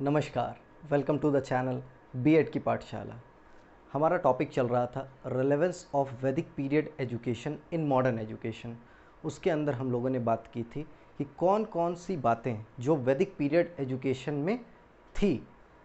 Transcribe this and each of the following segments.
नमस्कार, welcome to the channel BEd की पाठशाला। हमारा टॉपिक चल रहा था relevance of Vedic period education in modern education. उसके अंदर हम लोगों ने बात की थी कि कौन कौन सी बातें जो वैदिक पीरियड एजुकेशन में थी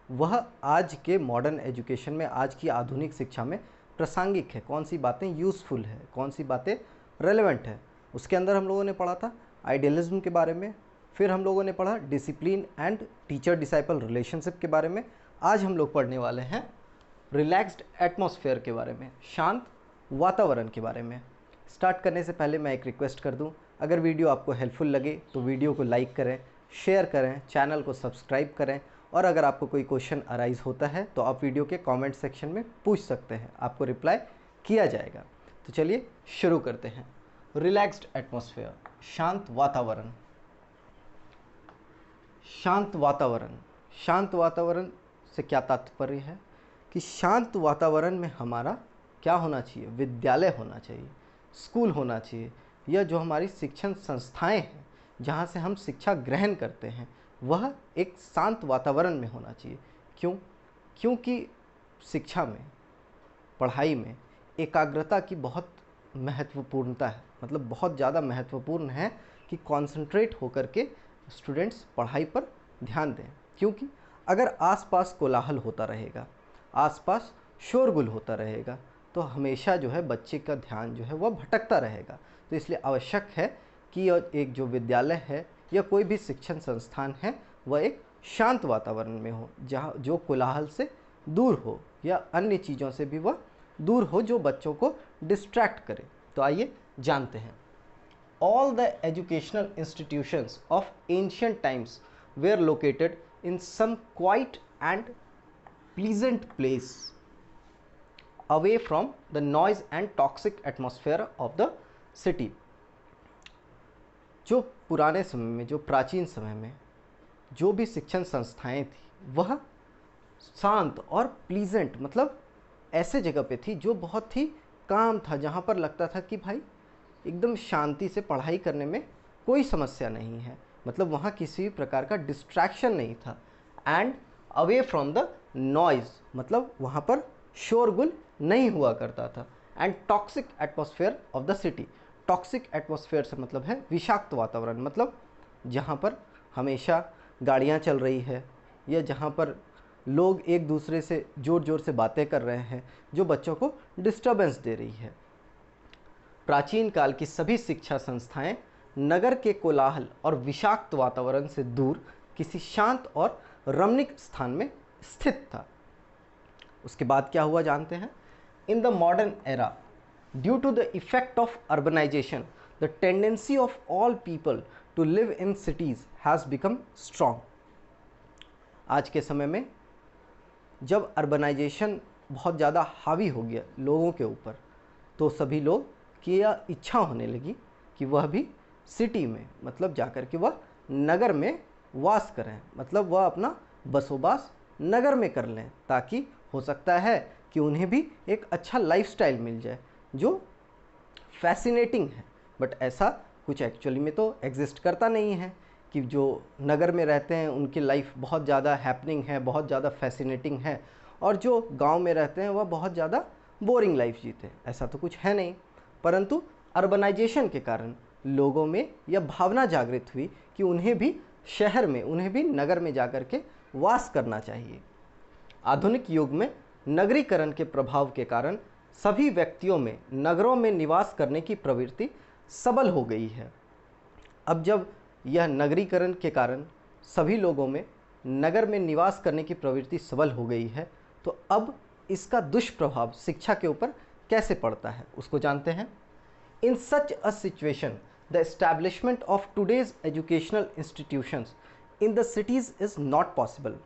वह आज के मॉडर्न एजुकेशन में, आज की आधुनिक शिक्षा में प्रासंगिक है, कौन सी बातें यूज़फुल है, कौन सी बातें रेलेवेंट है। उसके अंदर हम लोगों ने पढ़ा था आइडियलिज्म के बारे में, फिर हम लोगों ने पढ़ा discipline and teacher disciple relationship के बारे में। आज हम लोग पढ़ने वाले हैं रिलैक्स्ड एटमॉस्फेयर के बारे में, शांत वातावरण के बारे में। स्टार्ट करने से पहले मैं एक रिक्वेस्ट कर दूं, अगर वीडियो आपको हेल्पफुल लगे तो वीडियो को लाइक करें, शेयर करें, चैनल को सब्सक्राइब करें, और अगर आपको कोई क्वेश्चन अराइज होता है तो आप वीडियो के कमेंट सेक्शन में पूछ सकते हैं, आपको रिप्लाई किया जाएगा। तो चलिए शुरू करते हैं। रिलैक्स्ड एटमॉस्फेयर, शांत वातावरण। शांत वातावरण, शांत वातावरण से क्या तात्पर्य है कि शांत वातावरण में हमारा क्या होना चाहिए, विद्यालय होना चाहिए, स्कूल होना चाहिए, या जो हमारी शिक्षण संस्थाएं हैं जहाँ से हम शिक्षा ग्रहण करते हैं वह एक शांत वातावरण में होना चाहिए। क्यों? क्योंकि शिक्षा में, पढ़ाई में एकाग्रता की बहुत महत्वपूर्णता है, मतलब बहुत ज़्यादा महत्वपूर्ण है कि कंसंट्रेट होकर के स्टूडेंट्स पढ़ाई पर ध्यान दें। क्योंकि अगर आसपास कोलाहल होता रहेगा, आसपास शोरगुल होता रहेगा, तो हमेशा जो है बच्चे का ध्यान जो है वह भटकता रहेगा। तो इसलिए आवश्यक है कि एक जो विद्यालय है या कोई भी शिक्षण संस्थान है वह एक शांत वातावरण में हो, जहाँ जो कोलाहल से दूर हो या अन्य चीज़ों से भी वह दूर हो जो बच्चों को डिस्ट्रैक्ट करे। तो आइए जानते हैं। All the educational institutions of ancient times were located in some quiet and pleasant place away from the noise and toxic atmosphere of the city। जो पुराने समय में, जो प्राचीन समय में जो भी शिक्षण संस्थाएं थी वह शांत और प्लीजेंट, मतलब ऐसे जगह पे थी जो बहुत ही काम था, जहाँ पर लगता था कि भाई एकदम शांति से पढ़ाई करने में कोई समस्या नहीं है, मतलब वहाँ किसी भी प्रकार का डिस्ट्रैक्शन नहीं था। And away from the noise, मतलब वहाँ पर शोरगुल नहीं हुआ करता था। And toxic atmosphere of the city, toxic atmosphere से मतलब है विषाक्त वातावरण, मतलब जहाँ पर हमेशा गाड़ियाँ चल रही है या जहाँ पर लोग एक दूसरे से ज़ोर ज़ोर से बातें कर रहे हैं जो बच्चों को डिस्टर्बेंस दे रही है। प्राचीन काल की सभी शिक्षा संस्थाएं नगर के कोलाहल और विषाक्त वातावरण से दूर किसी शांत और रमणीक स्थान में स्थित था। उसके बाद क्या हुआ जानते हैं। In the modern era, due to the effect of urbanisation, the tendency of all people to live in cities has become strong. आज के समय में जब अर्बनाइजेशन बहुत ज़्यादा हावी हो गया लोगों के ऊपर, तो सभी लोग की यह इच्छा होने लगी कि वह भी सिटी में, मतलब जाकर के वह नगर में वास करें, मतलब वह अपना बसोबास नगर में कर लें, ताकि हो सकता है कि उन्हें भी एक अच्छा लाइफस्टाइल मिल जाए जो फैसिनेटिंग है। बट ऐसा कुछ एक्चुअली में तो एग्जिस्ट करता नहीं है कि जो नगर में रहते हैं उनकी लाइफ बहुत ज़्यादा हैपनिंग है, बहुत ज़्यादा फैसिनेटिंग है, और जो गांव में रहते हैं वह बहुत ज़्यादा बोरिंग लाइफ जीते हैं। ऐसा तो कुछ है नहीं। परंतु अर्बनाइजेशन के कारण लोगों में यह भावना जागृत हुई कि उन्हें भी शहर में, उन्हें भी नगर में जाकर के वास करना चाहिए। आधुनिक युग में नगरीकरण के प्रभाव के कारण सभी व्यक्तियों में नगरों में निवास करने की प्रवृत्ति सबल हो गई है। अब जब यह नगरीकरण के कारण सभी लोगों में नगर में निवास करने की प्रवृत्ति सबल हो गई है, तो अब इसका दुष्प्रभाव शिक्षा के ऊपर कैसे पड़ता है उसको जानते हैं। In such a situation the establishment of today's educational institutions in the cities is not possible.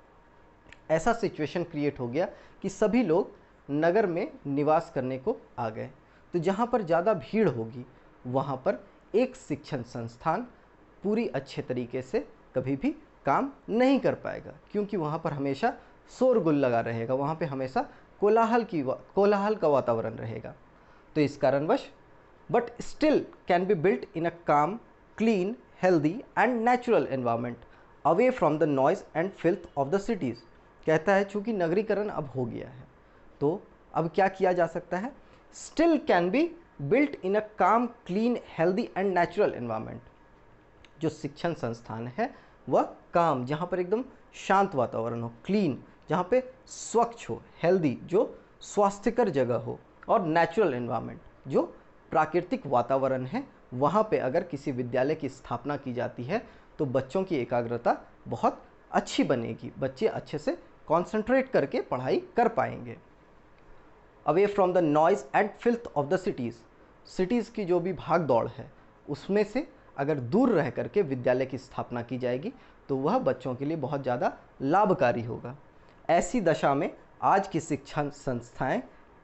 ऐसा सिचुएशन क्रिएट हो गया कि सभी लोग नगर में निवास करने को आ गए। तो जहाँ पर ज़्यादा भीड़ होगी वहाँ पर एक शिक्षण संस्थान पूरी अच्छे तरीके से कभी भी काम नहीं कर पाएगा, क्योंकि वहाँ पर हमेशा शोरगुल लगा रहेगा, वहाँ पे हमेशा कोलाहल का वातावरण रहेगा। तो इस कारणवश but still can be built in a calm, clean, healthy and natural environment. Away from the noise and filth of the cities. कहता है चूँकि नगरीकरण अब हो गया है तो अब क्या किया जा सकता है, still can be built in a calm clean healthy and natural environment. जो शिक्षण संस्थान है वह काम, जहाँ पर एकदम शांत वातावरण हो, क्लीन जहाँ पे स्वच्छ हो, हेल्दी जो स्वास्थ्यकर जगह हो, और नेचुरल एनवायरनमेंट जो प्राकृतिक वातावरण है, वहाँ पे अगर किसी विद्यालय की स्थापना की जाती है तो बच्चों की एकाग्रता बहुत अच्छी बनेगी, बच्चे अच्छे से कॉन्सेंट्रेट करके पढ़ाई कर पाएंगे। Away from the noise and filth of the cities. Cities की जो भी भाग दौड़ है उसमें से अगर दूर रह करके विद्यालय की स्थापना की जाएगी तो वह बच्चों के लिए बहुत ज़्यादा लाभकारी होगा। ऐसी दशा में आज की शिक्षण संस्थाएं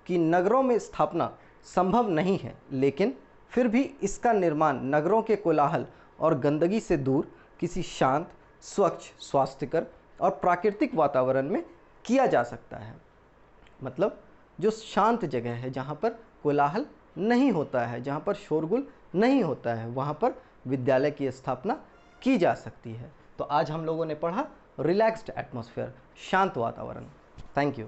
की नगरों में स्थापना संभव नहीं है, लेकिन फिर भी इसका निर्माण नगरों के कोलाहल और गंदगी से दूर किसी शांत, स्वच्छ, स्वास्थ्यकर और प्राकृतिक वातावरण में किया जा सकता है। मतलब जो शांत जगह है, जहाँ पर कोलाहल नहीं होता है, जहाँ पर शोरगुल नहीं होता है, वहाँ पर विद्यालय की स्थापना की जा सकती है। तो आज हम लोगों ने पढ़ा रिलैक्स्ड एटमॉस्फेयर, शांत वातावरण। Thank you.